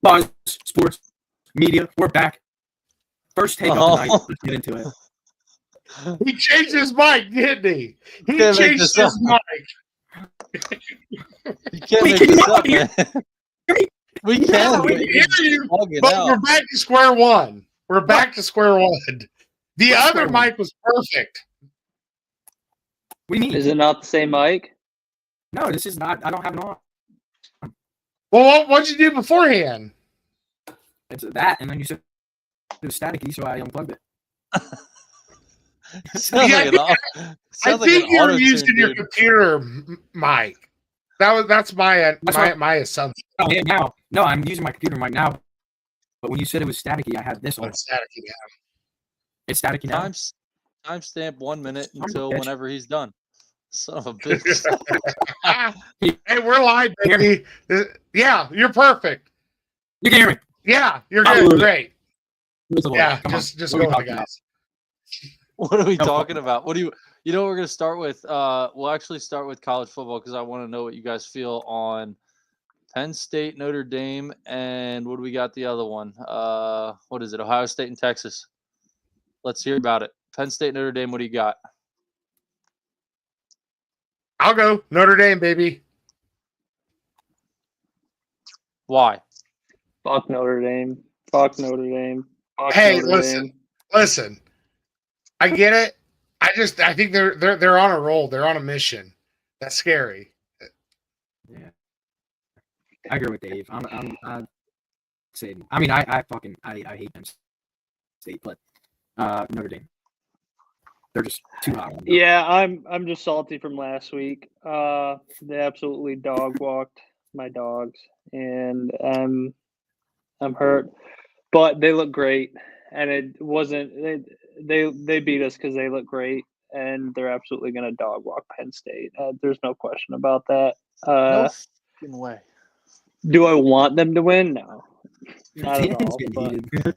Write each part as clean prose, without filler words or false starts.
Buzz, sports, media, we're back. First take of the night. Let's get into it. He changed his mic, didn't he? He changed his mic. You can't make this up, man. We can. We hear you, but we're back to square one. We're back to square one. The other mic was perfect. What do you mean? Is it not the same mic? No, this is not. I don't have it on. Well, what'd you do beforehand? It's that, and then you said it was staticky, so I unplugged it. I think you're using your computer mic. That's my assumption. Oh, yeah, now, no, I'm using my computer mic now. But when you said it was staticky, I had this on. It's staticky now. It's staticky now. Timestamp 1 minute until whenever he's done. Son of a bitch. Hey, we're live, baby. Yeah, you're perfect. You can hear me. Yeah, you're good. Great. Yeah, Come just go on, guys. What are we talking about? What do you know what we're going to start with? We'll actually start with college football because I want to know what you guys feel on Penn State, Notre Dame, and what do we got the other one? What is it? Ohio State and Texas. Let's hear about it. Penn State, Notre Dame, what do you got? I'll go Notre Dame, baby. Why? Fuck Notre Dame. Fuck Notre Dame. Fuck Hey, Notre Dame. listen. I get it. I think they're on a roll. They're on a mission. That's scary. Yeah, I agree with Dave. I'm saying. I mean, I hate Penn State, but Notre Dame. They're just too hot. Yeah, I'm just salty from last week. They absolutely dog walked my dogs, and I'm hurt. But they look great, and it wasn't. They beat us because they look great, and they're absolutely going to dog walk Penn State. There's no question about that. No fucking way. Do I want them to win? No, not at all. But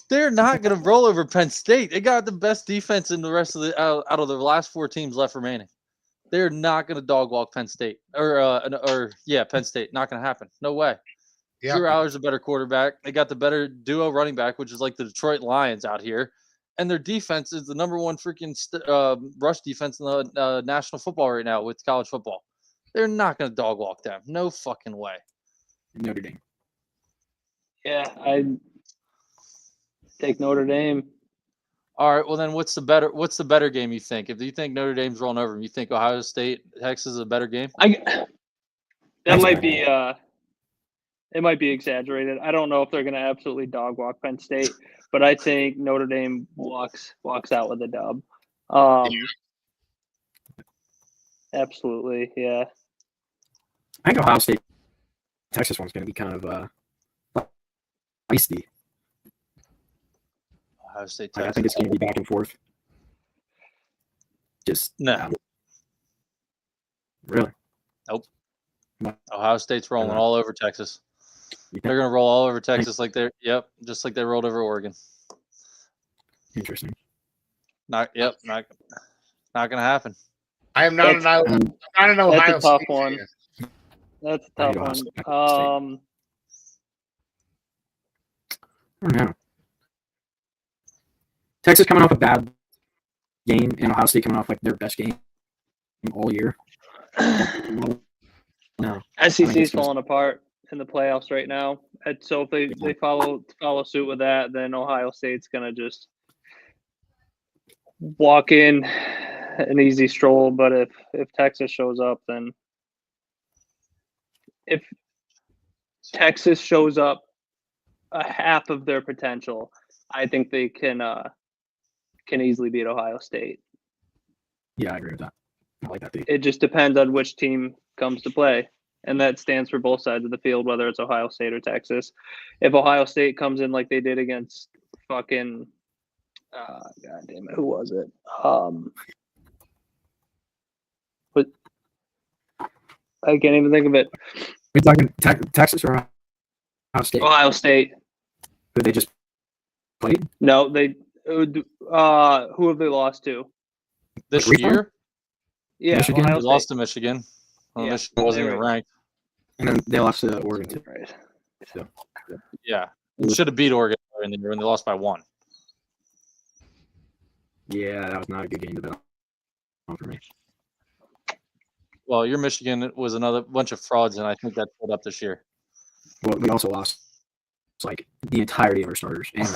they're not going to roll over Penn State. They got the best defense in the rest of the out of the last 4 teams left remaining. They're not going to dog walk Penn State or Penn State. Not going to happen. No way. Yeah. Drew Aller's a better quarterback. They got the better duo running back, which is like the Detroit Lions out here. And their defense is the number one freaking rush defense in the national football right now with college football. They're not going to dog walk them. No fucking way. Notre Dame. Yeah, I take Notre Dame. All right. Well, then what's the better game you think? If you think Notre Dame's rolling over them, you think Ohio State, Texas is a better game? That might be it might be exaggerated. I don't know if they're going to absolutely dog walk Penn State, but I think Notre Dame walks out with a dub. Absolutely, yeah. I think Ohio State, Texas one's going to be kind of feisty. Ohio State, Like, Texas. I think it's going to be back and forth. Just No. Really? Nope. No. Ohio State's rolling all over Texas. They're going to roll all over Texas just like they rolled over Oregon. Interesting. Not going to happen. I am not an Ohio That's a tough State one. fan. That's a I tough think one. Ohio I don't know. Texas coming off a bad game, and Ohio State coming off like their best game all year. No. SEC's falling apart in the playoffs right now. And so if they follow suit with that, then Ohio State's gonna just walk in an easy stroll. But if Texas shows up, then if Texas shows up a half of their potential, I think they can easily beat Ohio State. Yeah, I agree with that. I like that. It just depends on which team comes to play. And that stands for both sides of the field, whether it's Ohio State or Texas. If Ohio State comes in like they did against fucking, God damn it, who was it? I can't even think of it. We're talking Texas or Ohio State? Ohio State. Who they just played? No, they. Who have they lost to? This Like recently? year, Yeah, Michigan? Ohio they State. lost to Michigan. Well, Yeah. Michigan wasn't even Right. ranked. And then they lost to Oregon too. Right. So Yeah, they should have beat Oregon in the year, and they lost by 1. yeah, that was not a good game to bet on for me. Well, your Michigan was another bunch of frauds, and I think that pulled up this year. Well, we also lost like the entirety of our starters. And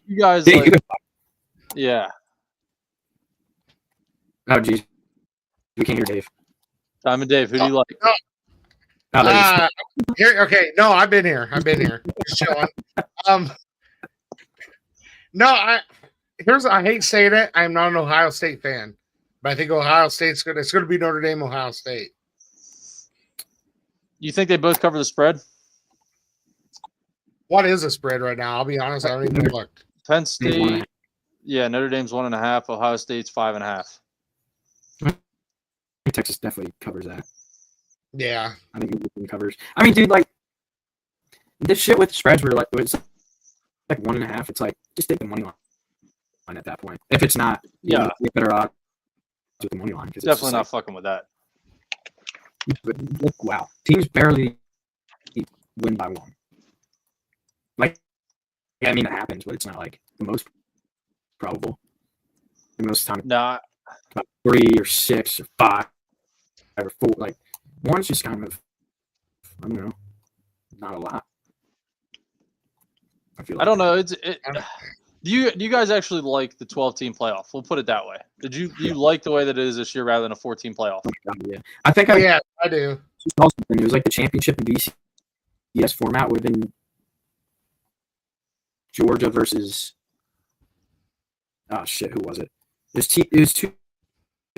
You guys, Dave, like, you could- yeah, oh geez, we can't hear Dave. Diamond Dave, who do you like? Oh, there he is. Here, okay. No, I've been here. Just chilling. No, I hate saying it. I'm not an Ohio State fan, but I think Ohio State's good. It's going to be Notre Dame, Ohio State. You think they both cover the spread? What is the spread right now? I'll be honest. I don't even looked. Penn It's 1.5. State, yeah, Notre Dame's 1.5. Ohio State's 5.5. Texas definitely covers that. Yeah. I think it covers. I mean, dude, like this shit with spreads were like it's like 1.5. It's like just take the money line at that point. If it's not, you Yeah. know, you better odds with the money line. 'Cause it's Definitely just not fucking with that. But look, wow, teams barely win by 1. Like, yeah, I mean it happens, but it's not like the most probable. The most time, Nah, about 3 or 6 or 5 or 4. Like 1's just kind of, I don't know, not a lot. I feel. I don't know. Do you guys actually like the 12-team playoff? We'll put it that way. Do you like the way that it is this year rather than a 14 playoff? Yeah, I think Oh, I yeah, I do. saw something. It was like the championship in BCS format would have been Georgia versus who was it? It was two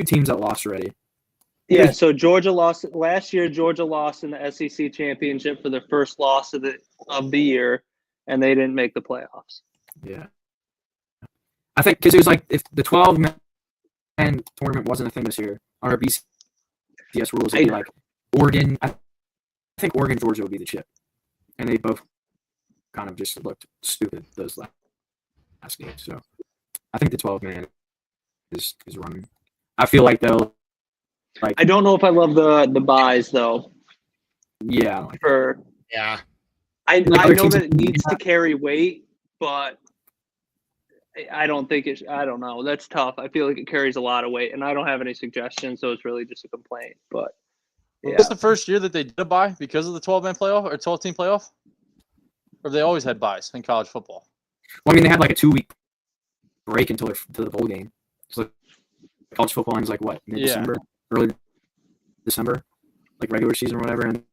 teams that lost already. Yeah, so Georgia lost last year. Georgia lost in the SEC championship for their first loss of the year, and they didn't make the playoffs. Yeah, I think because it was like if the 12-man tournament wasn't a thing this year, our BCS rules would be like Oregon. I think Oregon Georgia would be the chip, and they both kind of just looked stupid those last games. So I think the 12-man is running. I feel like they'll like I don't know if I love the buys though. yeah. Like, For Yeah. I other know teams that it that- needs to carry weight, but I don't think it. I don't know. That's tough. I feel like it carries a lot of weight, and I don't have any suggestions, so it's really just a complaint. But yeah, Was this the first year that they did a bye because of the 12-man playoff or 12-team playoff? Or have they always had buys in college football? well, I mean, they had like a 2-week break until the bowl game. So college football ends like what, mid-December, early December, like regular season or whatever, and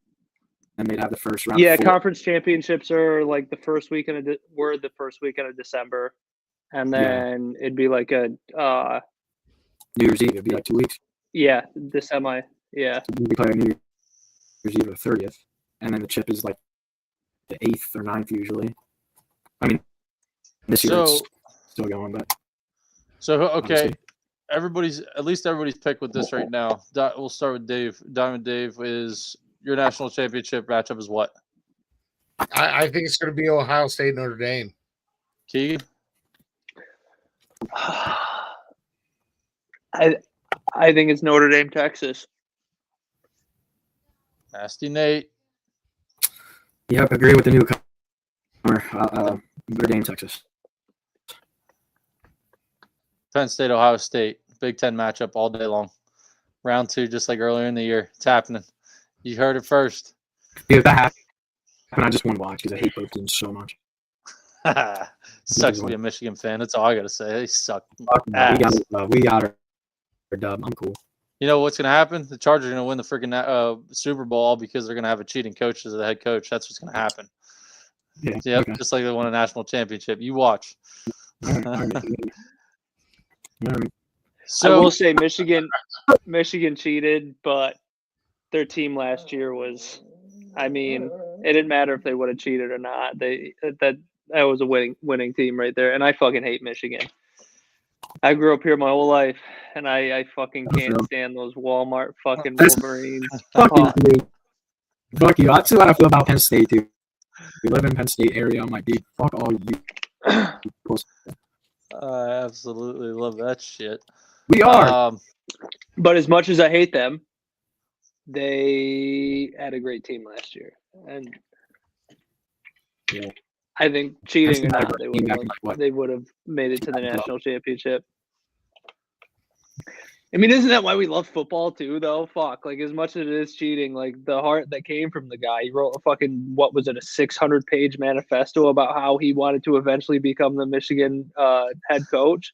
they'd have the first round. yeah, of 4. conference championships are like the first weekend of December, and Yeah. then it'd be like a New Year's Eve. It'd be like 2 weeks. the semi. Yeah, So we play on New Year's Eve or 30th, and then the chip is like the 8th or 9th usually. I mean, this year it's So, still going, but okay, obviously. everybody's picked with this right now. We'll start with Dave. Diamond Dave, is your national championship matchup is what? I think it's going to be Ohio State, Notre Dame. Keegan? I think it's Notre Dame, Texas. Nasty Nate. Yep, agree with the newcomer. Notre Dame, Texas. Penn State, Ohio State. Big Ten matchup all day long. Round 2, just like earlier in the year. It's happening. You heard it first. Dude, if that happened, I just want to watch because I hate both teams so much. Sucks to be a Michigan fan. That's all I got to say. They suck. We Ass. got our dub. I'm cool. You know what's going to happen? The Chargers are going to win the freaking Super Bowl all because they're going to have a cheating coach as the head coach. That's what's going to happen. Yeah. Yep, Okay. just like they won a national championship. You watch. All right. I So will say Michigan cheated, but their team last year was. I mean, it didn't matter if they would have cheated or not. That was a winning team right there, and I fucking hate Michigan. I grew up here my whole life, and I fucking That's can't real. stand those Walmart fucking That's- Wolverines. Fuck you, Fuck. dude. Fuck you. That's what I feel about Penn State, too. We live in Penn State area. I'm like, dude, fuck all you. I absolutely love that shit. We are. But as much as I hate them, they had a great team last year, and Yeah. I think cheating or Penn State had a not, great team back in, like, what? they would have made it to the 2012. national championship. I mean, isn't that why we love football too, though? Fuck, like as much as it is cheating, like the heart that came from the guy, he wrote a fucking, what was it, a 600-page manifesto about how he wanted to eventually become the Michigan head coach.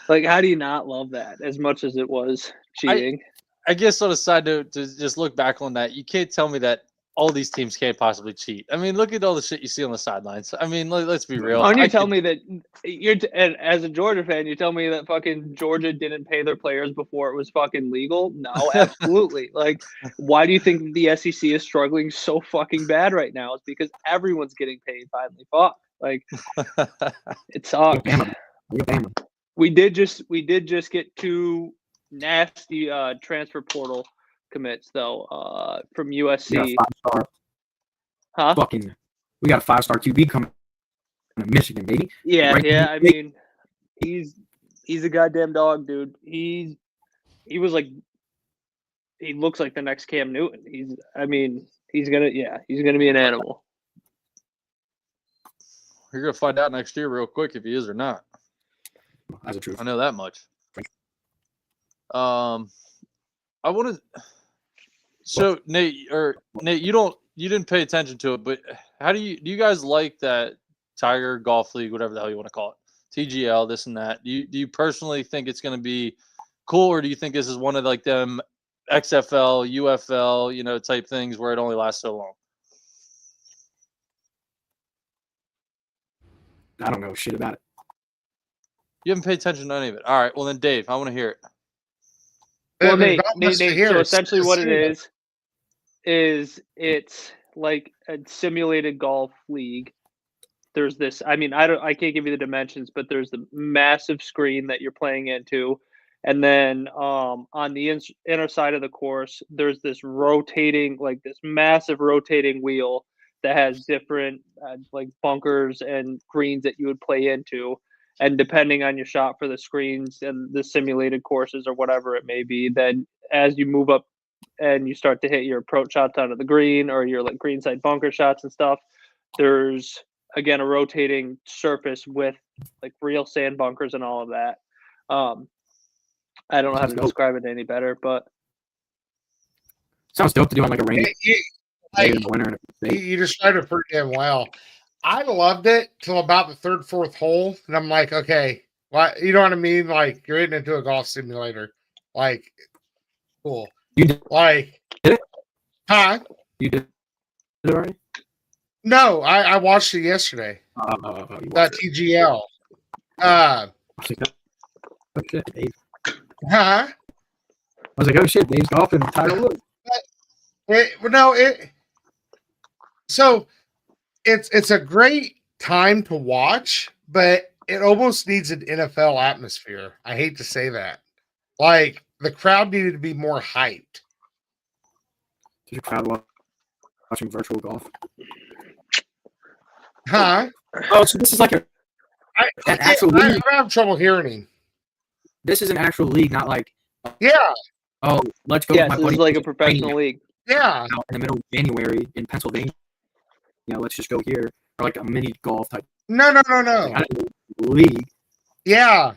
Like, how do you not love that as much as it was cheating? I guess on a side note, to just look back on that, you can't tell me that all these teams can't possibly cheat. I mean, look at all the shit you see on the sidelines. I mean, let's be real. And you I tell could- me that and as a Georgia fan, you tell me that fucking Georgia didn't pay their players before it was fucking legal? No, absolutely. Like, why do you think the SEC is struggling so fucking bad right now? It's because everyone's getting paid finally. Fuck, like it sucks. Bama. Look at Bama. We did just get two nasty transfer portal commits though from We got USC. a 5-star Huh? fucking. We got a 5-star QB coming from Michigan, baby. Yeah, Right yeah. I here. mean, he's a goddamn dog, dude. He was like, he looks like the next Cam Newton. He's gonna be an animal. You're gonna find out next year real quick if he is or not. That's the truth. I know that much. I want to. So Nate, you didn't pay attention to it, but do you guys like that Tiger Golf League, whatever the hell you want to call it, TGL, this and that? Do you personally think it's going to be cool, or do you think this is one of like them XFL, UFL, type things where it only lasts so long? I don't know shit about it. You haven't paid attention to any of it. All right, well then, Dave, I want to hear it. Well, There's Nate, not much to Nate, hear. so It's- essentially it's what it serious. is it's like a simulated golf league. There's this, I can't give you the dimensions, but there's the massive screen that you're playing into. And then on the inner side of the course, there's this rotating, like this massive rotating wheel that has different like bunkers and greens that you would play into. And depending on your shot for the screens and the simulated courses or whatever it may be, then as you move up and you start to hit your approach shots onto the green or your like greenside bunker shots and stuff, there's again a rotating surface with like real sand bunkers and all of that. I don't know how to Sounds dope. describe it any better, but Sounds dope to do on like a rainy You, day like, in the winter. In a state. you described it pretty damn well. I loved it till about the third, fourth hole, and I'm like, okay, what? You know what I mean? Like you're getting into a golf simulator. Like, cool. You did Like, Did it? huh? you did it already? No, I watched it yesterday. You That watched it. TGL. I was like, oh shit, Dave. Huh? I was like, oh shit, Dave's golfing with Tiger Woods. So it's a great time to watch, but it almost needs an NFL atmosphere. I hate to say that. Like the crowd needed to be more hyped. Did you crowd watching virtual golf? Huh? Oh, so this is like an actual league. I have trouble hearing him. This is an actual league, not like, Yeah, oh, let's go. yes, with my this buddy is like a who's professional training league. yeah. out in the middle of January in Pennsylvania. Let's just go here, or like a mini golf type. No. League. Yeah.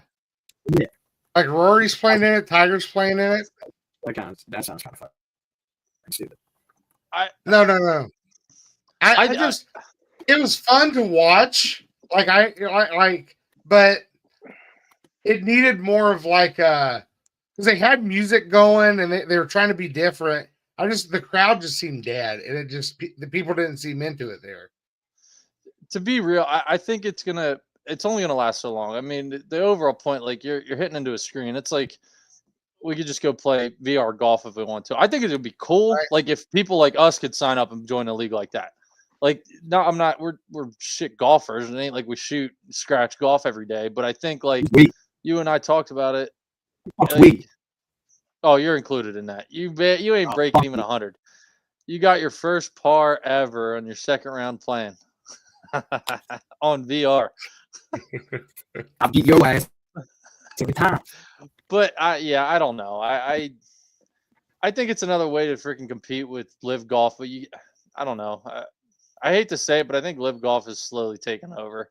Yeah. Like Rory's playing in it, Tiger's playing in it. That sounds kind of fun. Stupid. No. I I- just it was fun to watch. But it needed more of like because they had music going and they were trying to be different. The crowd just seemed dead, and it just the people didn't seem into it there. To be real, I think it's only gonna last so long. I mean, the overall point, like you're hitting into a screen. It's like we could just go play VR golf if we want to. I think it would be cool, Right. like if people like us could sign up and join a league like that. Like, no, I'm not. We're shit golfers. It ain't like we shoot scratch golf every day. But I think like We you and I talked about it. Fuck we. Oh, you're included in that. You ain't breaking even 100. You got your first par ever on your second round plan on VR. I'll beat your ass every time. But I don't know. I think it's another way to freaking compete with Live Golf, but I don't know. I hate to say it, but I think Live Golf is slowly taking over.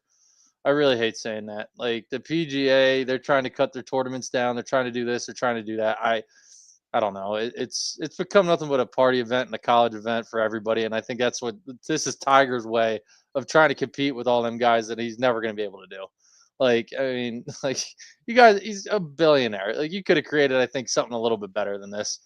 I really hate saying that. Like the PGA, they're trying to cut their tournaments down. They're trying to do this. They're trying to do that. I don't know. It's become nothing but a party event and a college event for everybody. And I think this is Tiger's way of trying to compete with all them guys that he's never going to be able to do. Like, I mean, like you guys, he's a billionaire. Like you could have created, I think, something a little bit better than this.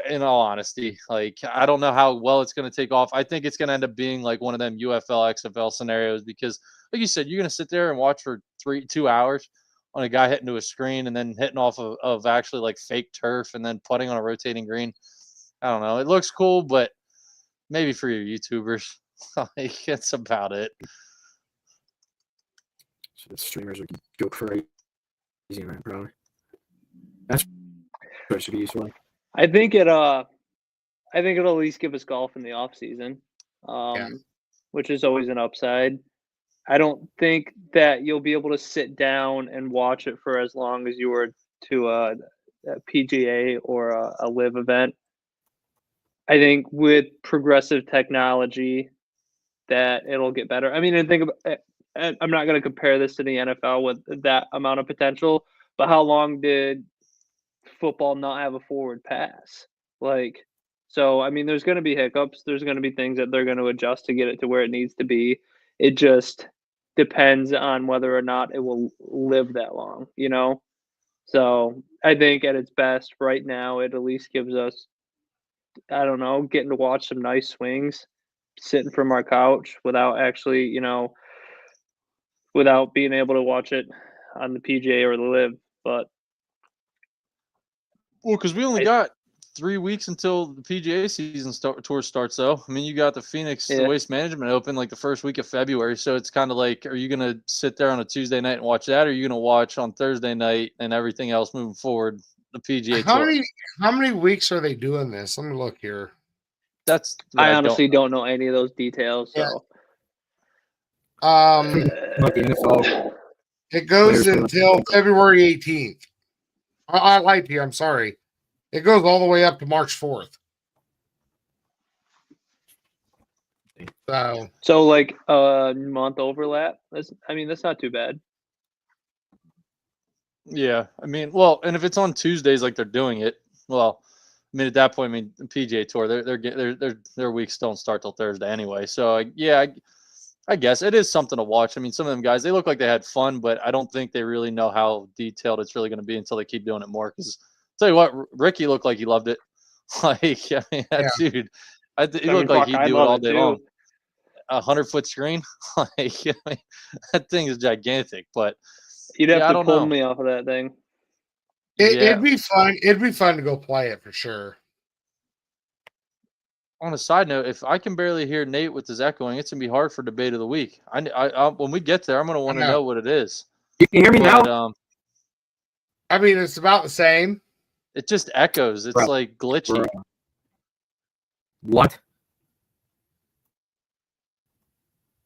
In all honesty, like I don't know how well it's going to take off. I think it's going to end up being like one of them UFL, XFL scenarios because, like you said, you're going to sit there and watch for 2 hours on a guy hitting to a screen and then hitting off of actually like fake turf and then putting on a rotating green. I don't know. It looks cool, but maybe for your YouTubers, like that's about it. So the streamers would go crazy, man, probably. That's what it should be useful. I think it'll at least give us golf in the off season, which is always an upside. I don't think that you'll be able to sit down and watch it for as long as you were to a PGA or a live event. I think with progressive technology that it'll get better. I mean, I'm not going to compare this to the NFL with that amount of potential, but how long did football not have a forward pass? Like, so I mean, there's going to be hiccups. There's going to be things that they're going to adjust to get it to where it needs to be. It just depends on whether or not it will live that long, you know? So I think at its best right now, it at least gives us, I don't know, getting to watch some nice swings, sitting from our couch without actually, without being able to watch it on the PGA or the Live. But well, because we only got 3 weeks until the PGA season tour starts, though. I mean, you got the Phoenix Waste Management Open like the first week of February, so it's kind of like, are you going to sit there on a Tuesday night and watch that, or are you going to watch on Thursday night and everything else moving forward the PGA tour? How many weeks are they doing this? Let me look here. I honestly don't know any of those details. So, Like the NFL. It goes until February 18th. I lied to you. I'm sorry. It goes all the way up to March 4th. So like a month overlap. That's not too bad. Yeah, I mean, well, and if it's on Tuesdays like they're doing it, well, I mean, at that point, I mean, the PGA Tour, their weeks don't start till Thursday anyway. So I guess it is something to watch. I mean, some of them guys, they look like they had fun, but I don't think they really know how detailed it's really going to be until they keep doing it more. Because tell you what, Ricky looked like he loved it. Like, I mean, that dude, he looked like he'd do it all day long. 100-foot screen, like, I mean, that thing is gigantic. But you'd have to pull me off of that thing. It'd be fun. It'd be fun to go play it for sure. On a side note, if I can barely hear Nate with his echoing, it's gonna be hard for debate of the week. I when we get there, I'm gonna want to know what it is. You can hear me now. I mean, it's about the same. It just echoes. It's like glitchy. Bro. What?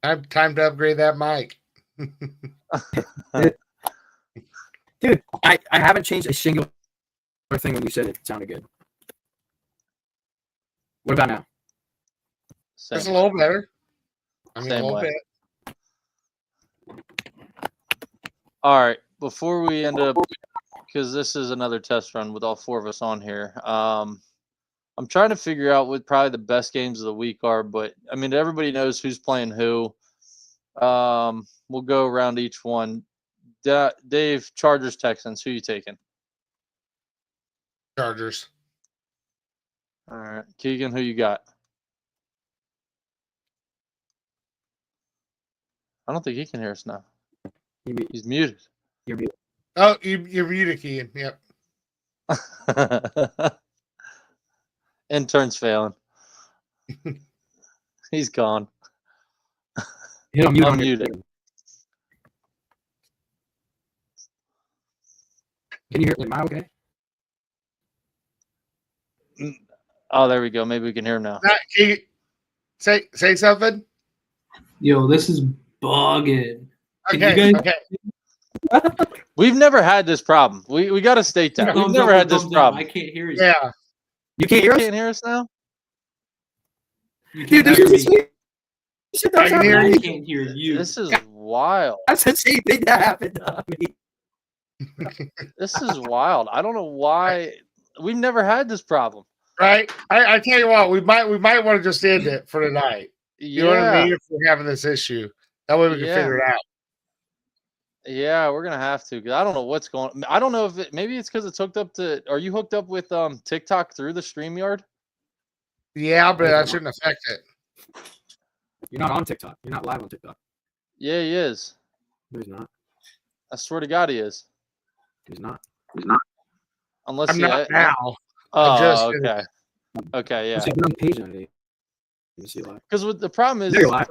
I have time to upgrade that mic. Dude, I haven't changed a single thing when you said it. It sounded good. What about now? It's a little better. I mean, Same a little way. bit. All right. Before we end up, because this is another test run with all four of us on here, I'm trying to figure out what probably the best games of the week are. But, I mean, everybody knows who's playing who. We'll go around each one. Dave, Chargers, Texans. Who you taking? Chargers. All right. Keegan, who you got? I don't think he can hear us now. He's muted. You're muted. Oh, you're muted, Keegan. Yep. Intern's failing. He's gone. Hit on mute. Unmuted. Can you hear? Am I okay? Oh, there we go. Maybe we can hear him now. Matt, can you say something? Yo, this is bugging. Can you Okay, guys- okay. We've never had this problem. We got to state that. We've Thumbs never up or had this thumbs down? problem. I can't hear you. Yeah. You can't You hear us, can't hear us now? You dude. can't This is hear the me. same shit that's I can hear happening. I you. can't hear you. This is wild. That's the same thing that happened to me. This is wild. I don't know why. We've never had this problem. Right. I tell you what, we might want to just end it for tonight. You know what I mean? If we're having this issue, that way we can Yeah. figure it out. Yeah, we're gonna have to because I don't know what's going. I don't know if maybe it's because it's hooked up to. Are you hooked up with TikTok through the StreamYard? Yeah, but that shouldn't affect it. You're not on TikTok. You're not live on TikTok. Yeah, he is. No, he's not. I swear to God, he is. He's not. Unless I'm he. not now. Oh, just- okay. Okay, yeah. Let's see, I've been on the page on it. Let me see live. Because what the problem is, There you are.